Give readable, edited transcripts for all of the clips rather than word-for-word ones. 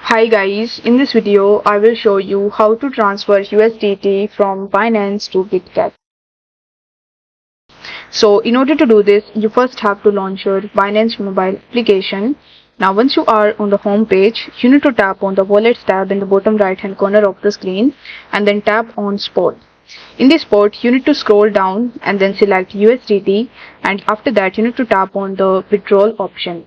Hi guys, in this video I will show you how to transfer USDT from Binance to Bitget. So in order to do this, you first have to launch your Binance mobile application. Now once you are on the home page, you need to tap on the Wallets tab in the bottom right hand corner of the screen and then tap on Spot. In this spot, you need to scroll down and then select USDT, and after that you need to tap on the withdrawal option.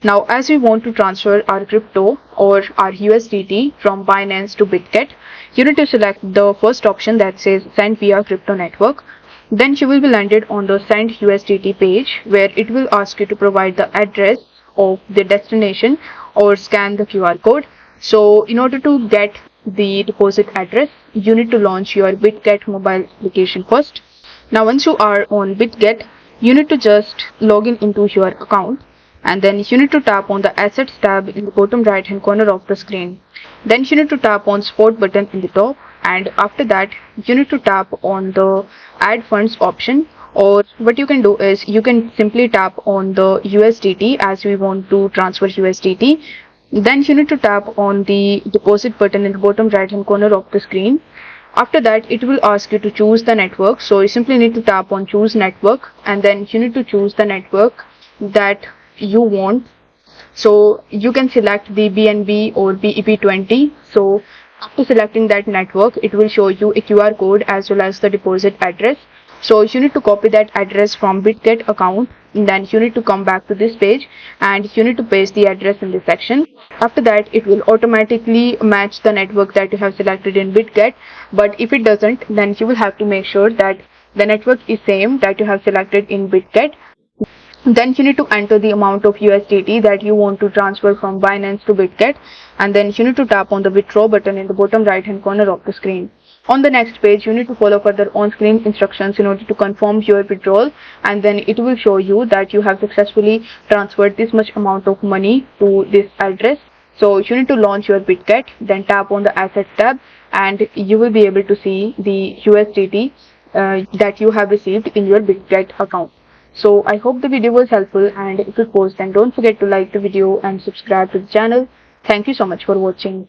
Now as we want to transfer our crypto or our USDT from Binance to Bitget, you need to select the first option that says send via crypto network. Then you will be landed on the send USDT page where it will ask you to provide the address of the destination or scan the QR code. So in order to get the deposit address, you need to launch your Bitget mobile application first. Now once you are on Bitget, you need to just log in into your account, and then you need to tap on the assets tab in the bottom right hand corner of the screen. Then you need to tap on spot button in the top, and after that you need to tap on the add funds option, or what you can do is you can simply tap on the USDT as we want to transfer USDT. Then you need to tap on the deposit button in the bottom right hand corner of the screen. After that it will ask you to choose the network, so you simply need to tap on choose network, and then you need to choose the network that you want. So you can select the BNB or BEP20. So after selecting that network, it will show you a QR code as well as the deposit address. So you need to copy that address from Bitget account, and then you need to come back to this page and you need to paste the address in this section. After that it will automatically match the network that you have selected in Bitget, but if it doesn't, then you will have to make sure that the network is same that you have selected in Bitget. Then you need to enter the amount of USDT that you want to transfer from Binance to Bitget, and then you need to tap on the withdraw button in the bottom right hand corner of the screen. On the next page, you need to follow further on-screen instructions in order to confirm your withdrawal, and then it will show you that you have successfully transferred this much amount of money to this address. So you need to launch your Bitget, then tap on the assets tab, and you will be able to see the USDT that you have received in your Bitget account. So I hope the video was helpful, and if it was, then don't forget to like the video and subscribe to the channel. Thank you so much for watching.